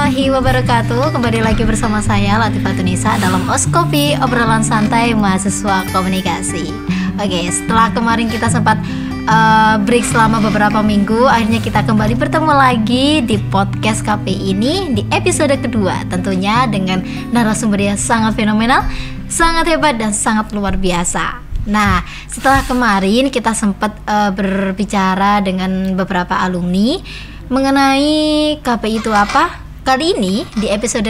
warahmatullahi wabarakatuh. Kembali lagi bersama saya Latifah Tunisa dalam Oskopi, obrolan santai mahasiswa komunikasi. Oke, setelah kemarin kita sempat break selama beberapa minggu, akhirnya kita kembali bertemu lagi di podcast KPI ini di episode kedua. Tentunya dengan narasumber yang sangat fenomenal, sangat hebat dan sangat luar biasa. Nah, setelah kemarin kita sempat berbicara dengan beberapa alumni mengenai KPI itu apa. Kali ini di episode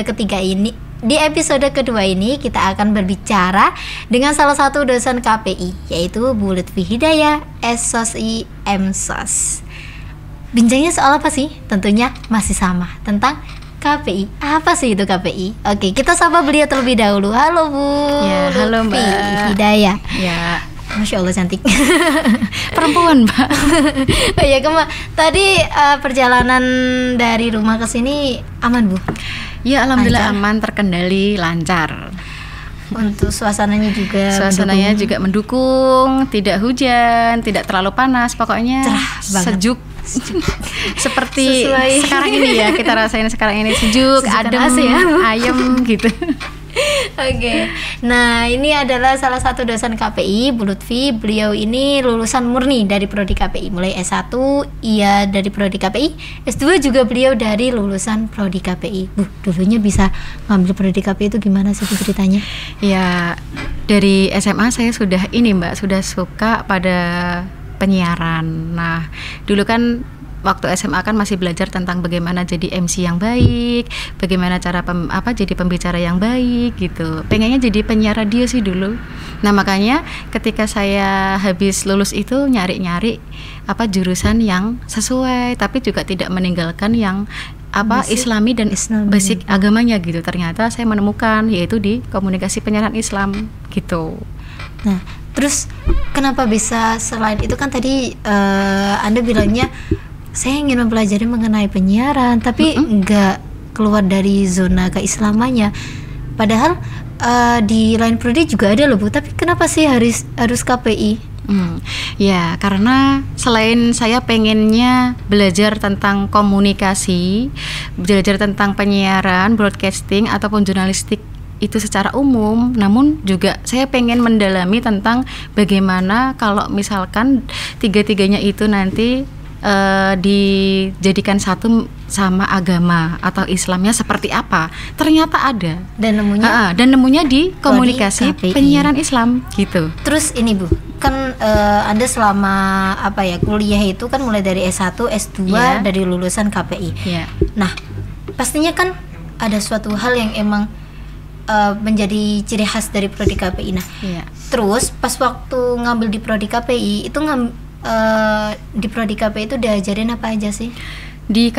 kedua ini kita akan berbicara dengan salah satu dosen KPI, yaitu Bu Lutfi Hidayah, SOSI MSOS. Bincangnya soal apa sih? Tentunya masih sama, tentang KPI. Apa sih itu KPI? Oke, kita sapa beliau terlebih dahulu. Halo Bu. Ya, halo Lutfi Mbak Hidayah. Ya, Masya Allah cantik. perempuan Mbak. Oh ya, tadi perjalanan dari rumah ke sini aman Bu? Ya, alhamdulillah Lancar. aman, terkendali, lancar. Untuk suasananya juga Suasananya juga mendukung, tidak hujan, tidak terlalu panas, pokoknya Cerah banget. Sejuk. Seperti Sesuai. sekarang ini ya, kita rasain sekarang ini sejuk, Sejukan adem, AC ya. ayem gitu. Oke. Nah, ini adalah salah satu dosen KPI, Bu Lutfi. Beliau ini lulusan murni dari prodi KPI. Mulai S1 ia dari prodi KPI, S2 juga beliau dari lulusan prodi KPI. Bu, dulunya bisa ngambil prodi KPI itu gimana sih Bu ceritanya? Ya, dari SMA saya sudah ini Mbak, sudah suka pada penyiaran. Nah, dulu kan waktu SMA kan masih belajar tentang bagaimana jadi MC yang baik, bagaimana cara jadi pembicara yang baik gitu. Pengennya jadi penyiar radio sih dulu. Nah, makanya ketika saya habis lulus itu nyari-nyari jurusan yang sesuai, tapi juga tidak meninggalkan yang Islami dan basic agamanya gitu. Ternyata saya menemukan yaitu di komunikasi penyiaran Islam gitu. Nah, terus kenapa bisa selain itu kan tadi Anda bilangnya saya ingin mempelajari mengenai penyiaran, tapi nggak keluar dari zona keislamannya. Padahal di lain prodi juga ada loh Bu. Tapi kenapa sih harus KPI? Ya, karena selain saya pengennya belajar tentang komunikasi, belajar tentang penyiaran, broadcasting ataupun jurnalistik itu secara umum, namun juga saya pengen mendalami tentang bagaimana kalau misalkan tiga-tiganya itu nanti dijadikan satu sama agama atau Islamnya seperti apa. Ternyata ada Dan nemunya di komunikasi KPI. penyiaran Islam gitu. Terus ini Bu, kan Anda selama kuliah itu kan mulai dari S1, S2 Iya. dari lulusan KPI. Ya. Nah, pastinya kan ada suatu hal yang emang menjadi ciri khas dari prodi KPI. Nah, Iya. terus pas waktu ngambil di prodi KPI itu di prodi KPI itu diajarin apa aja sih? Di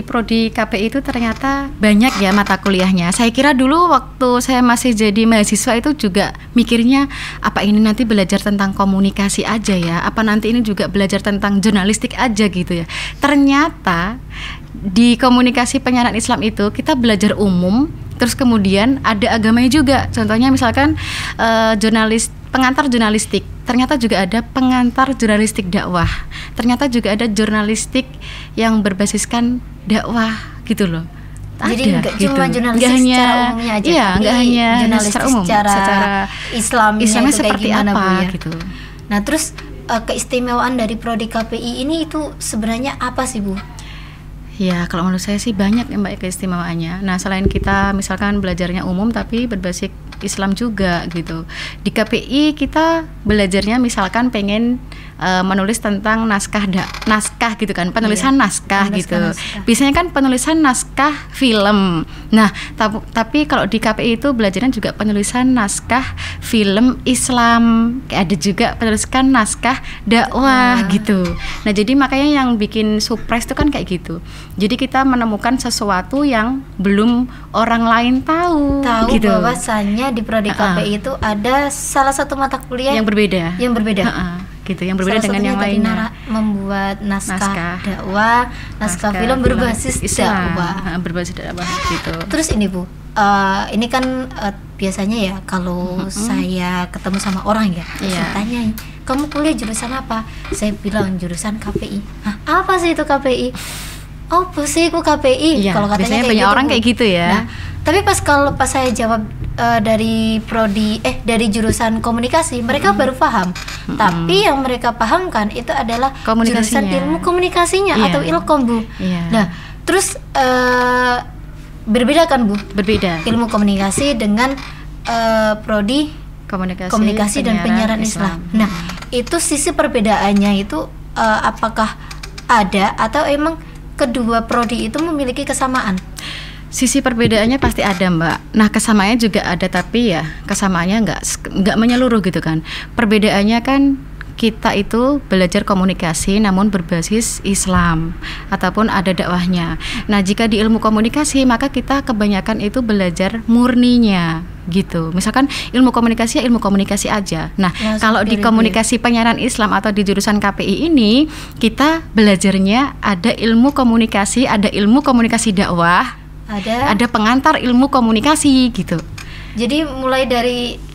prodi KPI itu ternyata banyak ya mata kuliahnya. Saya kira dulu waktu saya masih jadi mahasiswa itu juga mikirnya apa ini nanti belajar tentang komunikasi aja ya, apa nanti ini juga belajar tentang jurnalistik aja gitu ya. Ternyata di komunikasi penyiaran Islam itu kita belajar umum, terus kemudian ada agamanya juga. Contohnya misalkan pengantar jurnalistik, ternyata juga ada pengantar jurnalistik dakwah, ternyata juga ada jurnalistik yang berbasiskan dakwah gitu loh. Jadi nggak cuma jurnalistik secara umumnya aja, iya, tapi nggak hanya jurnalistik secara umum, secara Islamnya Islamnya itu kayak seperti gimana, apa Bu, ya? gitu. Nah, terus keistimewaan dari prodi KPI ini itu sebenarnya apa sih Bu? Ya, kalau menurut saya sih banyak ya Mbak keistimewaannya. Nah, selain kita misalkan belajarnya umum tapi berbasis Islam juga gitu. Di KPI kita belajarnya misalkan pengen menulis tentang naskah gitu kan, penulisan naskah gitu. Naskah. Biasanya kan penulisan naskah film. Nah, tapi kalau di KPI itu belajarnya juga penulisan naskah film Islam. Ada juga penulisan naskah dakwah gitu. Nah, jadi makanya yang bikin surprise itu kan kayak gitu. Jadi kita menemukan sesuatu yang belum orang lain tahu gitu. Bahwasannya di prodi KPI itu ada salah satu mata kuliah yang berbeda. Gitu, yang berbeda salah dengan yang tadi lainnya. Membuat naskah dakwah, naskah film berbasis dakwah. Berbasis dakwah gitu. Terus ini Bu, ini kan biasanya ya kalau saya ketemu sama orang ya, saya tanya, kamu kuliah jurusan apa? Saya bilang jurusan KPI. Hah, apa sih itu KPI? oh sih aku KPI. Iya, Kalau katanya biasanya kayak banyak gitu, orang Bu. kayak gitu ya. Nah, tapi pas saya jawab dari dari jurusan komunikasi, mereka baru paham. Tapi yang mereka pahamkan itu adalah jurusan Komunikasinya. ilmu komunikasinya Iya. atau ilkom, Bu. Iya. Nah, terus berbeda kan, Bu? Berbeda. Ilmu komunikasi dengan prodi komunikasi dan penyiaran Islam. Nah, itu sisi perbedaannya itu apakah ada atau emang kedua prodi itu memiliki kesamaan? Sisi perbedaannya pasti ada, Mbak. Nah, kesamaannya juga ada, tapi ya kesamaannya nggak menyeluruh gitu kan. Perbedaannya kan kita itu belajar komunikasi namun berbasis Islam ataupun ada dakwahnya. Nah, jika di ilmu komunikasi maka kita kebanyakan itu belajar murninya gitu. Misalkan ilmu komunikasi ya ilmu komunikasi aja. Nah, kalau di komunikasi penyiaran Islam atau di jurusan KPI ini kita belajarnya ada ilmu komunikasi, ada ilmu komunikasi dakwah, ada pengantar ilmu komunikasi gitu. Jadi mulai dari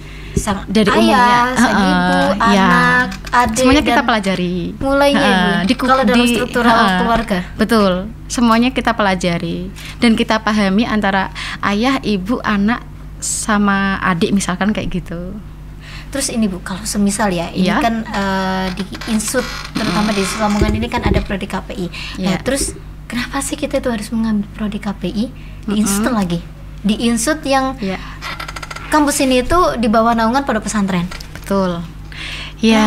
dari ayah, sang ibu, anak, adik, semuanya kita pelajari. Mulainya kalau dalam struktural keluarga. Betul, semuanya kita pelajari dan kita pahami antara ayah, ibu, anak sama adik misalkan kayak gitu. Terus ini Bu, kalau semisal ya, ini kan di Insut, terutama di Insut Lamongan ini kan ada prodi KPI. Nah, terus kenapa sih kita itu harus mengambil prodi KPI di Insut lagi? Di Insut yang kampus ini itu di bawah naungan pondok pesantren. Betul. Ya.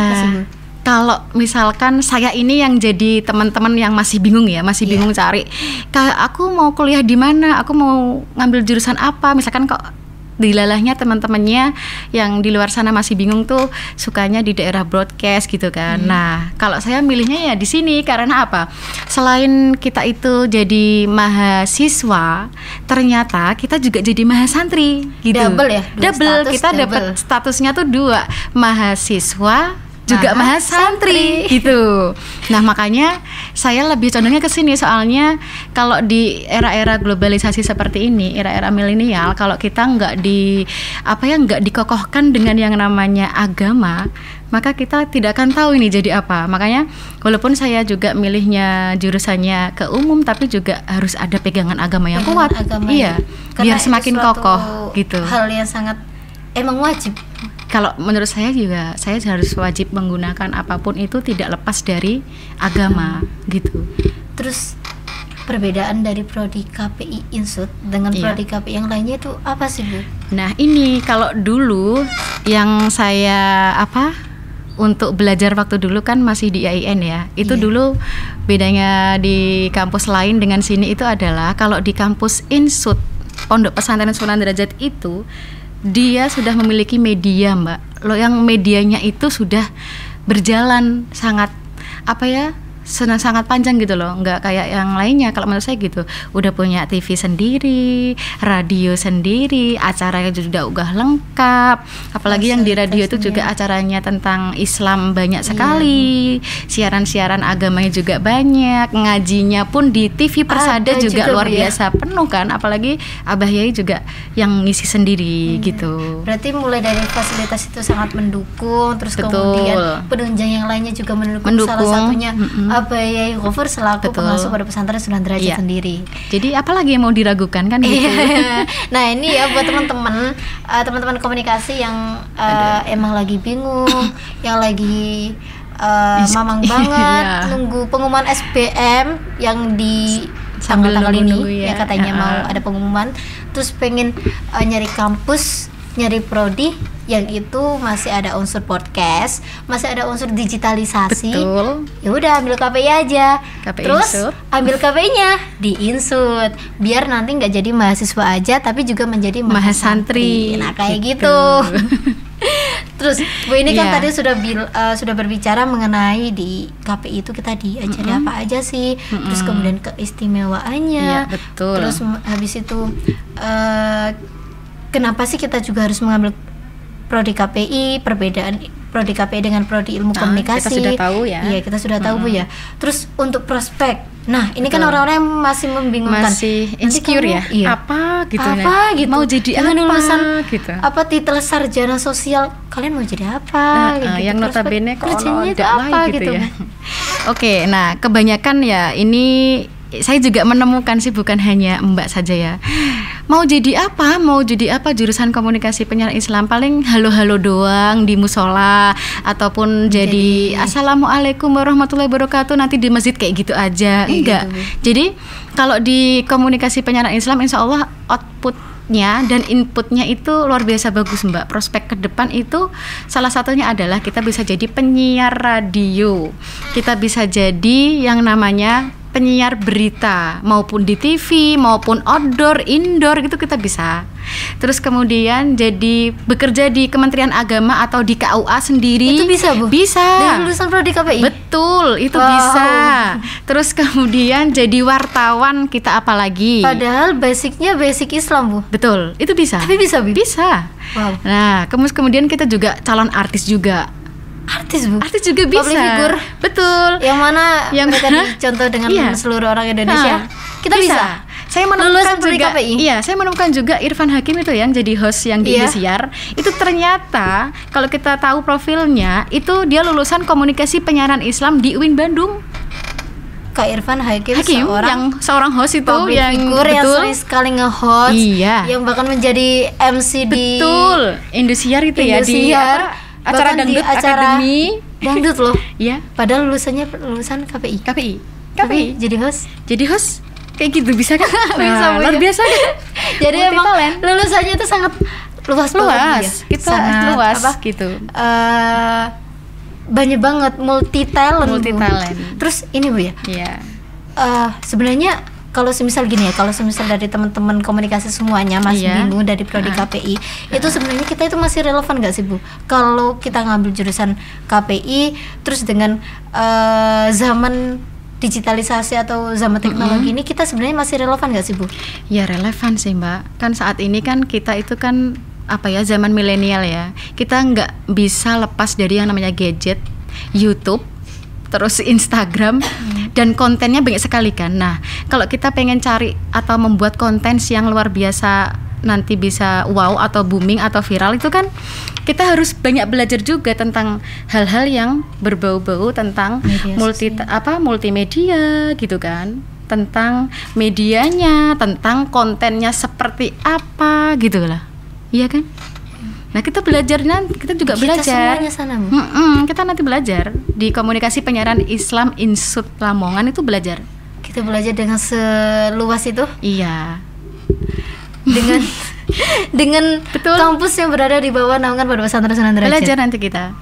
Kalau misalkan saya ini yang jadi teman-teman yang masih bingung ya, masih bingung cari, aku mau kuliah di mana, aku mau ngambil jurusan apa, misalkan kok dilalahnya teman-temannya yang di luar sana masih bingung tuh sukanya di daerah broadcast gitu kan. Nah, kalau saya milihnya ya di sini karena apa? Selain kita itu jadi mahasiswa, ternyata kita juga jadi mahasantri gitu. Double ya? Double, kita dapat statusnya tuh 2, mahasiswa juga mahasantri gitu. Nah, makanya saya lebih condongnya ke sini soalnya kalau di era-era globalisasi seperti ini, era-era milenial, kalau kita nggak dikokohkan dengan yang namanya agama, maka kita tidak akan tahu ini jadi apa. Makanya walaupun saya juga milihnya jurusannya ke umum, tapi juga harus ada pegangan agama yang kuat. Iya, biar semakin kokoh gitu. Hal yang sangat emang wajib. Kalau menurut saya juga, saya harus wajib menggunakan apapun itu tidak lepas dari agama gitu. Terus perbedaan dari prodi KPI Insut dengan prodi KPI yang lainnya itu apa sih, Bu? Nah, ini kalau dulu yang saya untuk belajar waktu dulu kan masih di IAIN ya. Itu dulu bedanya di kampus lain dengan sini itu adalah kalau di kampus Insut Pondok Pesantren Sunan Derajat itu dia sudah memiliki media, Mbak. Yang medianya itu sudah berjalan sangat sangat panjang gitu loh, nggak kayak yang lainnya. Kalau menurut saya gitu, udah punya TV sendiri, radio sendiri, acaranya juga lengkap. Apalagi yang di radio itu juga acaranya tentang Islam banyak sekali, siaran-siaran agamanya juga banyak, ngajinya pun di TV Persada juga luar biasa penuh kan. Apalagi Abah Yai juga yang ngisi sendiri gitu. Berarti mulai dari fasilitas itu sangat mendukung, terus kemudian penunjang yang lainnya juga mendukung. Salah satunya Abah Yai Ghafur selaku pengasuh pada pesantren Sunan Derajat sendiri. Jadi apalagi yang mau diragukan kan gitu. Nah, ini ya buat teman-teman komunikasi yang emang lagi bingung, yang lagi mamang banget nunggu pengumuman SBM yang di tanggal-tanggal ini ya katanya mau ada pengumuman, terus pengen nyari kampus, nyari prodi yang itu masih ada unsur podcast, masih ada unsur digitalisasi. Betul. Ya udah ambil KPI aja. Terus Insut. ambil KPI-nya di Insut. Biar nanti nggak jadi mahasiswa aja tapi juga menjadi mahasantri. Nah, kayak gitu. Terus Bu ini kan tadi sudah berbicara mengenai di KPI itu kita diajari apa aja sih, terus kemudian keistimewaannya. Betul. Terus habis itu kenapa sih kita juga harus mengambil prodi KPI, perbedaan prodi KPI dengan prodi ilmu komunikasi. Kita sudah tahu ya. Iya, kita sudah tahu Bu ya. Terus untuk prospek, nah ini kan orang-orang yang masih membingungkan, masih insecure ya. Apa gitu? Gitu. Mau jadi dengan apa? Lulusan Gitu. Apa titel sarjana sosial? Kalian mau jadi apa? Gitu. Yang notabene kerjanya itu apa gitu ya. Oke, nah kebanyakan ya ini saya juga menemukan sih, bukan hanya Mbak saja ya. Mau jadi apa? Jurusan komunikasi penyiaran Islam paling halo-halo doang di musola, ataupun jadi Assalamualaikum warahmatullahi wabarakatuh nanti di masjid kayak gitu aja. Enggak. Gitu. Jadi kalau di komunikasi penyiaran Islam insya Allah outputnya dan inputnya itu luar biasa bagus Mbak. Prospek ke depan itu salah satunya adalah kita bisa jadi penyiar radio, kita bisa jadi yang namanya penyiar berita, maupun di TV, maupun outdoor, indoor gitu kita bisa. Terus kemudian jadi bekerja di Kementerian Agama atau di KUA sendiri. Itu bisa Bu? Bisa. Dari lulusan prodi KPI? Betul, itu bisa. Terus kemudian jadi wartawan kita apalagi. Padahal basicnya basic Islam Bu. Betul, itu bisa. Tapi bisa Bu? Bisa. Wow. Nah, kemudian kita juga calon artis juga. Artis Bu? Artis juga bisa. Public figure. Betul. Yang mana mereka dicontoh dengan seluruh orang Indonesia. Kita bisa. Saya menemukan juga, KPI. iya, saya menemukan juga Irfan Hakim itu yang jadi host yang di Indosiar. Itu ternyata kalau kita tahu profilnya, itu dia lulusan komunikasi penyiaran Islam di UIN Bandung. Kak Irfan Hakim seorang host itu yang figur yang sering sekali nge-host, yang bahkan menjadi MC di Indosiar itu ya, di acara dangdut akademi dangdut loh. Iya. Padahal lulusan KPI. KPI. Jadi host kayak gitu bisa kan? Bisa luar biasa kan? Jadi emang lulusannya itu sangat luas ya? Kita sangat luas gitu. Banyak banget multi talent. Terus ini Bu ya. Iya. Sebenarnya kalau semisal gini ya, kalau semisal dari teman-teman komunikasi semuanya masih bingung dari prodi KPI, itu sebenarnya kita itu masih relevan nggak sih Bu? Kalau kita ngambil jurusan KPI, terus dengan zaman digitalisasi atau zaman teknologi ini, kita sebenarnya masih relevan nggak sih Bu? Ya relevan sih Mbak. Kan saat ini kan kita itu kan zaman milenial ya. Kita nggak bisa lepas dari yang namanya gadget, YouTube, terus Instagram, dan kontennya banyak sekali kan. Nah, kalau kita pengen cari atau membuat konten yang luar biasa nanti bisa wow atau booming atau viral, itu kan kita harus banyak belajar juga tentang hal-hal yang berbau-bau tentang multimedia gitu kan, tentang medianya, tentang kontennya seperti apa gitu lah, iya kan? Nah kita belajar kita juga belajar. Semuanya sana Bu. Kita nanti belajar di komunikasi penyiaran Islam Insut Lamongan itu belajar. Kita belajar dengan seluas itu. Iya. Dengan kampus yang berada di bawah naungan Pondok Pesantren Sunan Derajat. Belajar nanti kita.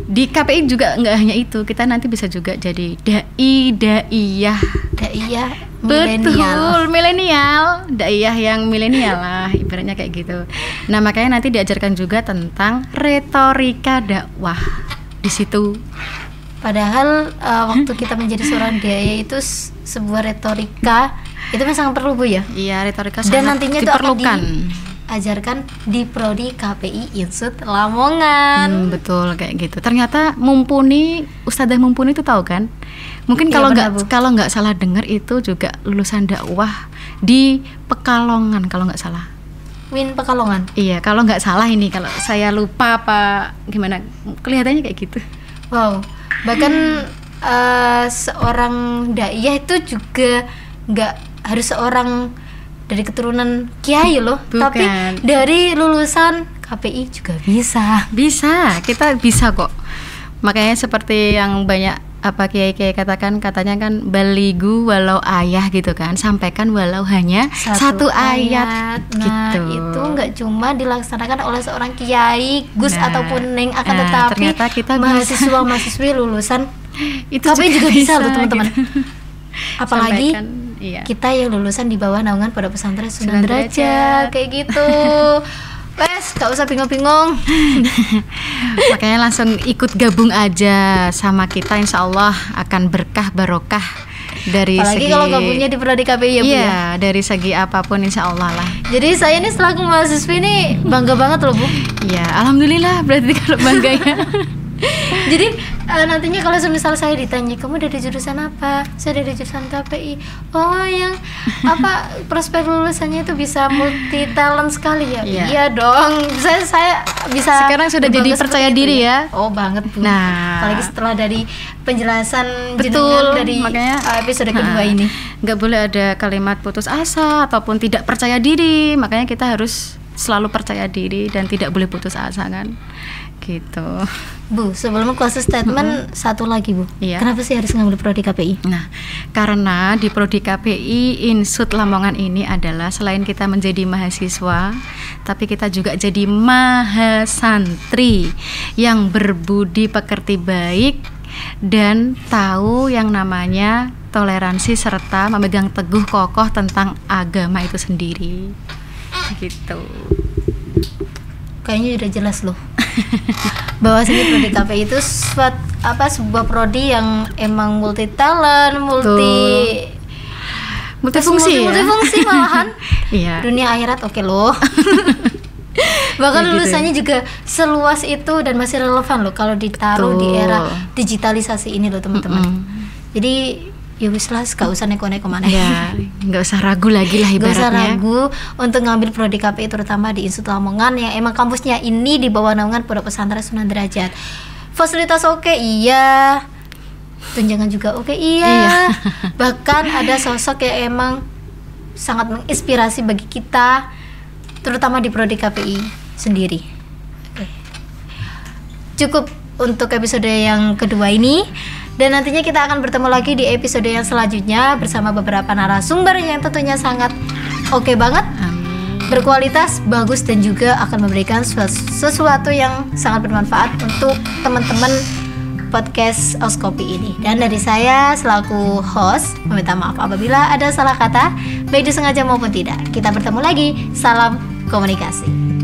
Di KPI juga nggak hanya itu, kita nanti bisa juga jadi daiyah milenial, daiyah yang milenial lah, ibaratnya kayak gitu. Nah makanya nanti diajarkan juga tentang retorika dakwah di situ. Padahal waktu kita menjadi seorang daiyah itu sebuah retorika itu memang sangat perlu Bu ya. Iya, retorika dan sangat nantinya diperlukan. Ajarkan di prodi KPI Insut Lamongan. Betul kayak gitu. Ternyata Ustadzah Mumpuni itu tahu kan? Mungkin kalau nggak salah dengar itu juga lulusan dakwah di Pekalongan kalau nggak salah. Win Pekalongan. Iya, kalau nggak salah ini, kalau saya lupa apa gimana, kelihatannya kayak gitu. Wow. Bahkan seorang daiyah itu juga nggak harus seorang dari keturunan kiai loh. Bukan. Tapi dari lulusan KPI juga bisa. Kita bisa kok. Makanya seperti yang banyak kiai-kiai katanya kan baligu walau ayah gitu kan, sampaikan walau hanya satu ayat. Nah gitu. itu nggak cuma dilaksanakan oleh seorang kiai, gus ataupun neng, akan tetapi kita mahasiswa-mahasiswi lulusan itu KPI juga bisa loh teman-teman. Gitu. Apalagi kita yang lulusan di bawah naungan Pondok Pesantren Sunan Derajat kayak gitu. Wes, gak usah bingung-bingung. Makanya langsung ikut gabung aja sama kita, insya Allah akan berkah barokah dari apalagi kalau gabungnya di prodi KPI ya Bu. Iya, dari segi apapun insya Allah lah. Jadi saya ini selaku mahasiswi ini bangga banget loh Bu. Iya, alhamdulillah berarti kalau bangganya. Jadi nantinya kalau misal saya ditanya kamu dari jurusan apa, saya dari jurusan KPI. Oh, yang apa prospek lulusannya itu bisa multi talent sekali ya? Iya dong. Saya bisa. Sekarang sudah jadi percaya diri ya. Oh banget. Nah, apalagi setelah dari penjelasan betul, jenengan dari makanya episode kedua ini. Nggak boleh ada kalimat putus asa ataupun tidak percaya diri. Makanya kita harus selalu percaya diri dan tidak boleh putus asa kan. Gitu. Bu, sebelum closing statement satu lagi Bu. Iya. Kenapa sih harus ngambil prodi KPI? Nah, karena di prodi KPI Insut Lamongan ini adalah selain kita menjadi mahasiswa, tapi kita juga jadi mahasantri yang berbudi pekerti baik dan tahu yang namanya toleransi serta memegang teguh kokoh tentang agama itu sendiri. Gitu. Kayaknya udah jelas loh. Bahwa sini prodi KPI itu sebuah prodi yang emang multi talent, multifungsi malahan. Iya. Dunia akhirat oke loh. Bahkan lulusannya juga seluas itu dan masih relevan loh kalau ditaruh di era digitalisasi ini loh teman-teman. Jadi ya wis lah, gak usah neko-neko mana ya, gak usah ragu lagi lah ibaratnya. Gak usah ragu untuk ngambil prodi KPI terutama di Insut Lamongan yang emang kampusnya ini di bawah naungan Pondok Pesantren Sunan Derajat. Fasilitas oke, iya. Tunjangan juga oke, iya. Bahkan ada sosok yang emang sangat menginspirasi bagi kita terutama di prodi KPI sendiri. Oke. Cukup untuk episode yang kedua ini. Dan nantinya kita akan bertemu lagi di episode yang selanjutnya bersama beberapa narasumber yang tentunya sangat oke banget, berkualitas, bagus dan juga akan memberikan sesuatu yang sangat bermanfaat untuk teman-teman podcast Oskopi ini. Dan dari saya selaku host meminta maaf apabila ada salah kata, baik disengaja maupun tidak. Kita bertemu lagi. Salam komunikasi.